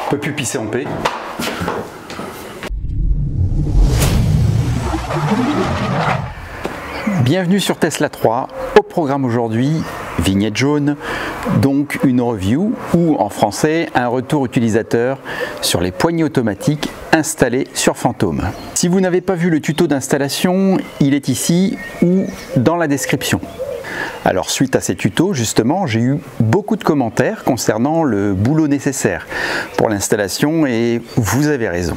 On peut plus pisser en paix. Bienvenue sur Tesla 3. Au programme aujourd'hui, vignette jaune, donc une review ou en français un retour utilisateur sur les poignées automatiques installées sur Phantom. Si vous n'avez pas vu le tuto d'installation, il est ici ou dans la description. Alors suite à ces tutos, justement, j'ai eu beaucoup de commentaires concernant le boulot nécessaire pour l'installation et vous avez raison.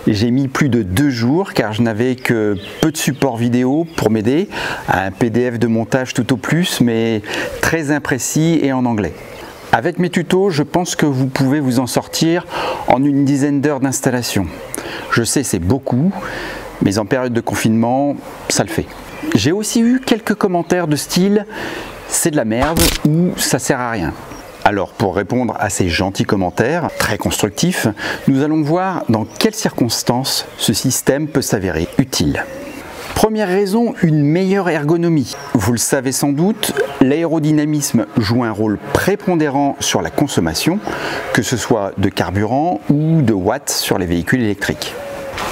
J'ai mis plus de 2 jours car je n'avais que peu de support vidéo pour m'aider, à un PDF de montage tout au plus, mais très imprécis et en anglais. Avec mes tutos, je pense que vous pouvez vous en sortir en une dizaine d'heures d'installation. Je sais, c'est beaucoup, mais en période de confinement, ça le fait. J'ai aussi eu quelques commentaires de style « c'est de la merde » ou « ça sert à rien ». Alors pour répondre à ces gentils commentaires, très constructifs, nous allons voir dans quelles circonstances ce système peut s'avérer utile. Première raison, une meilleure ergonomie. Vous le savez sans doute, l'aérodynamisme joue un rôle prépondérant sur la consommation, que ce soit de carburant ou de watts sur les véhicules électriques.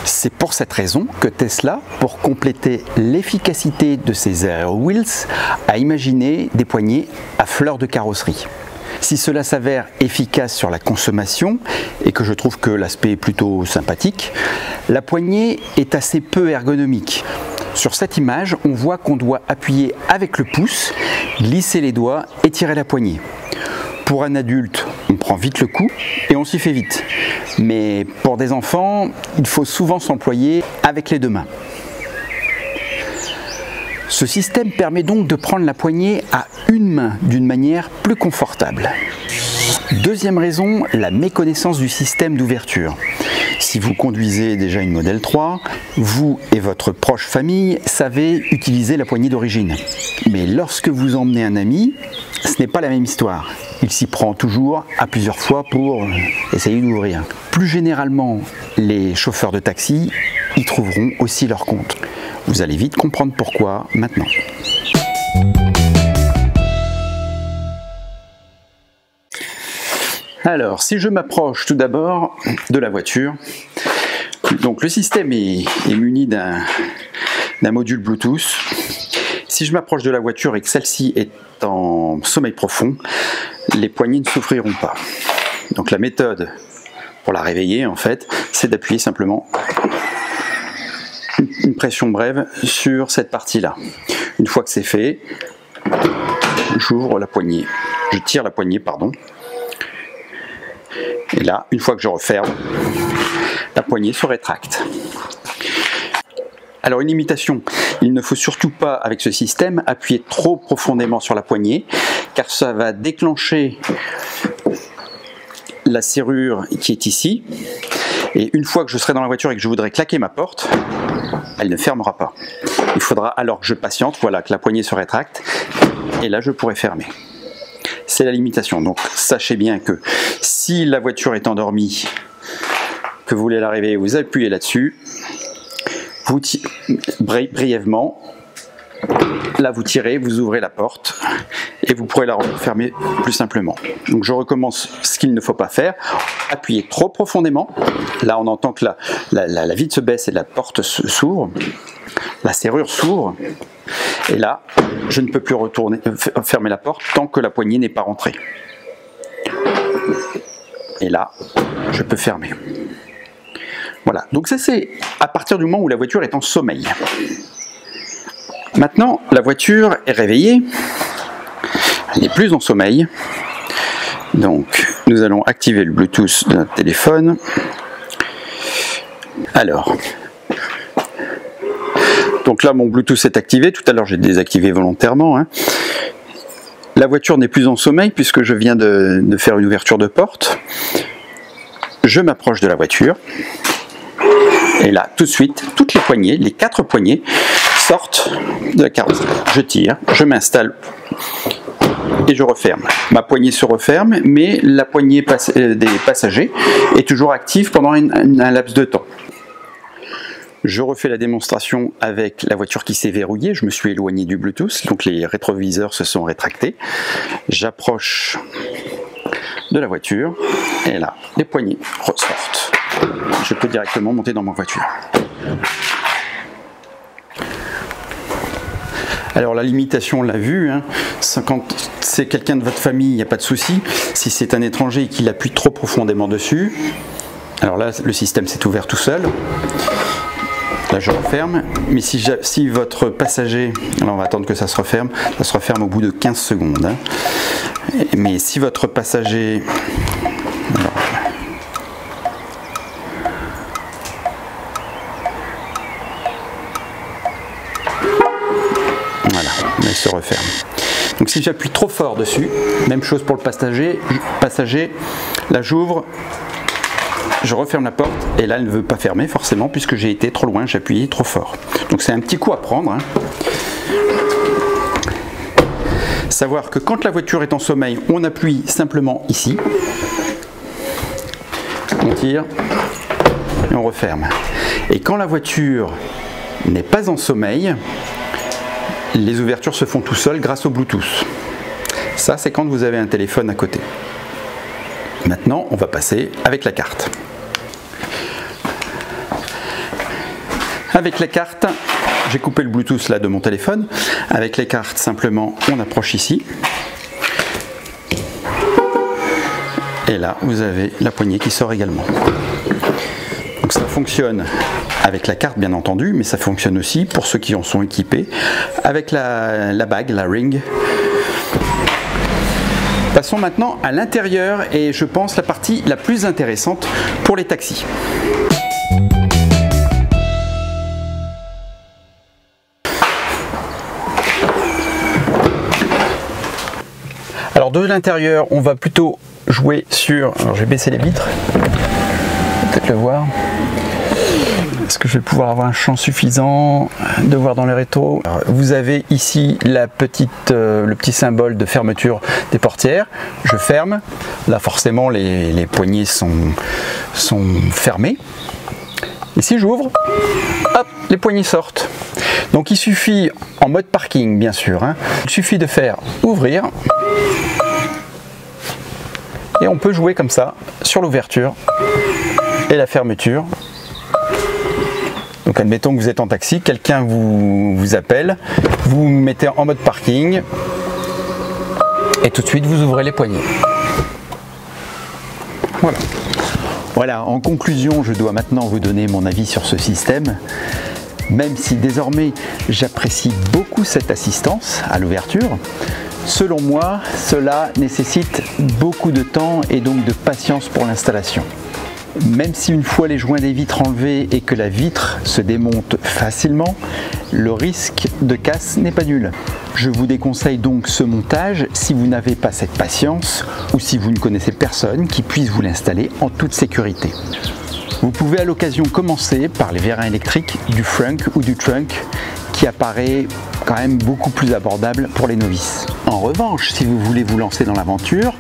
C'est pour cette raison que Tesla, pour compléter l'efficacité de ses Aero Wheels, a imaginé des poignées à fleur de carrosserie. Si cela s'avère efficace sur la consommation, et que je trouve que l'aspect est plutôt sympathique, la poignée est assez peu ergonomique. Sur cette image, on voit qu'on doit appuyer avec le pouce, glisser les doigts et tirer la poignée. Pour un adulte, on prend vite le coup et on s'y fait vite. Mais pour des enfants, il faut souvent s'employer avec les deux mains. Ce système permet donc de prendre la poignée à une main d'une manière plus confortable. Deuxième raison, la méconnaissance du système d'ouverture. Si vous conduisez déjà une Model 3, vous et votre proche famille savez utiliser la poignée d'origine. Mais lorsque vous emmenez un ami, ce n'est pas la même histoire. Il s'y prend toujours à plusieurs fois pour essayer d'ouvrir. Plus généralement, les chauffeurs de taxi y trouveront aussi leur compte. Vous allez vite comprendre pourquoi maintenant. Alors, si je m'approche tout d'abord de la voiture, donc le système est muni d'un module Bluetooth. Si je m'approche de la voiture et que celle-ci est en sommeil profond, les poignées ne souffriront pas. Donc la méthode pour la réveiller, en fait, c'est d'appuyer simplement une pression brève sur cette partie-là. Une fois que c'est fait, j'ouvre la poignée, je tire la poignée, pardon. Et là, une fois que je referme, la poignée se rétracte. Alors une limitation, il ne faut surtout pas avec ce système appuyer trop profondément sur la poignée car ça va déclencher la serrure qui est ici et une fois que je serai dans la voiture et que je voudrais claquer ma porte, elle ne fermera pas. Il faudra alors que je patiente, voilà, que la poignée se rétracte et là je pourrai fermer. C'est la limitation, donc sachez bien que si la voiture est endormie, que vous voulez la réveiller, vous appuyez là-dessus. Vous brièvement, là vous tirez, vous ouvrez la porte et vous pourrez la refermer plus simplement. Donc je recommence ce qu'il ne faut pas faire, appuyer trop profondément, là on entend que la vitre se baisse et la porte s'ouvre, la serrure s'ouvre, et là je ne peux plus fermer la porte tant que la poignée n'est pas rentrée. Et là, je peux fermer. Voilà, donc ça c'est à partir du moment où la voiture est en sommeil. Maintenant, la voiture est réveillée, elle n'est plus en sommeil. Donc, nous allons activer le Bluetooth de notre téléphone. Alors, donc là mon Bluetooth est activé, tout à l'heure j'ai désactivé volontairement. La voiture n'est plus en sommeil puisque je viens de faire une ouverture de porte. Je m'approche de la voiture. Et là, tout de suite, toutes les poignées, les 4 poignées, sortent de la carrosserie. Je tire, je m'installe et je referme. Ma poignée se referme, mais la poignée des passagers est toujours active pendant un laps de temps. Je refais la démonstration avec la voiture qui s'est verrouillée. Je me suis éloigné du Bluetooth, donc les rétroviseurs se sont rétractés. J'approche de la voiture, et là, les poignées ressortent. Je peux directement monter dans ma voiture. Alors la limitation, on l'a vu, hein, quand c'est quelqu'un de votre famille, il n'y a pas de souci. Si c'est un étranger et qu'il appuie trop profondément dessus, alors là, le système s'est ouvert tout seul. Là, je referme. Mais si votre passager, là on va attendre que ça se referme au bout de 15 secondes. Hein. Mais si votre passager... Alors, voilà, il se referme. Donc si j'appuie trop fort dessus, même chose pour le passager, là j'ouvre, je referme la porte et là elle ne veut pas fermer forcément puisque j'ai été trop loin, j'ai appuyé trop fort. Donc c'est un petit coup à prendre. Hein. Savoir que quand la voiture est en sommeil, on appuie simplement ici, on tire et on referme. Et quand la voiture n'est pas en sommeil, les ouvertures se font tout seules grâce au Bluetooth. Ça, c'est quand vous avez un téléphone à côté. Maintenant, on va passer avec la carte. Avec la carte, j'ai coupé le Bluetooth là de mon téléphone. Avec les cartes, simplement, on approche ici. Et là, vous avez la poignée qui sort également. Donc ça fonctionne avec la carte bien entendu, mais ça fonctionne aussi pour ceux qui en sont équipés avec la bague, la ring. Passons maintenant à l'intérieur et je pense la partie la plus intéressante pour les taxis. Alors de l'intérieur, on va plutôt jouer sur... Alors je vais baisser les vitres, peut-être le voir. Est-ce que je vais pouvoir avoir un champ suffisant de voir dans les rétros? Alors, vous avez ici le petit symbole de fermeture des portières. Je ferme. Là forcément les poignées sont fermées. Et si j'ouvre, hop, les poignées sortent. Donc il suffit, en mode parking bien sûr, hein, il suffit de faire ouvrir. Et on peut jouer comme ça sur l'ouverture et la fermeture. Donc admettons que vous êtes en taxi, quelqu'un vous appelle, vous mettez en mode parking et tout de suite vous ouvrez les poignées. Voilà. Voilà, en conclusion, je dois maintenant vous donner mon avis sur ce système. Même si désormais j'apprécie beaucoup cette assistance à l'ouverture, selon moi, cela nécessite beaucoup de temps et donc de patience pour l'installation. Même si une fois les joints des vitres enlevés et que la vitre se démonte facilement, le risque de casse n'est pas nul. Je vous déconseille donc ce montage si vous n'avez pas cette patience ou si vous ne connaissez personne qui puisse vous l'installer en toute sécurité. Vous pouvez à l'occasion commencer par les vérins électriques du Frunk ou du Trunk qui apparaît quand même beaucoup plus abordable pour les novices. En revanche, si vous voulez vous lancer dans l'aventure,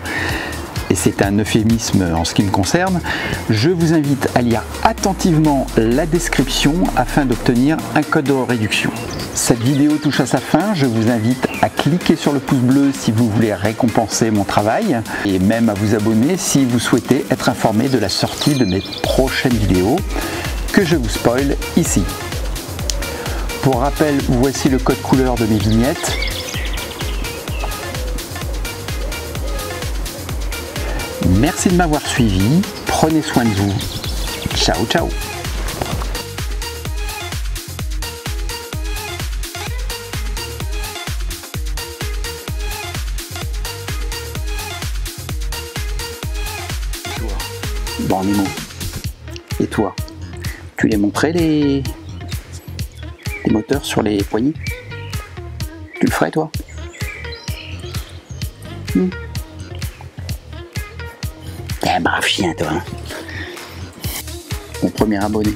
et c'est un euphémisme en ce qui me concerne, je vous invite à lire attentivement la description afin d'obtenir un code de réduction. Cette vidéo touche à sa fin, je vous invite à cliquer sur le pouce bleu si vous voulez récompenser mon travail et même à vous abonner si vous souhaitez être informé de la sortie de mes prochaines vidéos que je vous spoil ici. Pour rappel, voici le code couleur de mes vignettes. Merci de m'avoir suivi, prenez soin de vous. Ciao, ciao. Bon Nemo, et toi, tu les montrais les moteurs sur les poignées? Tu le ferais toi? T'es un brave chien toi, hein. Mon premier abonné.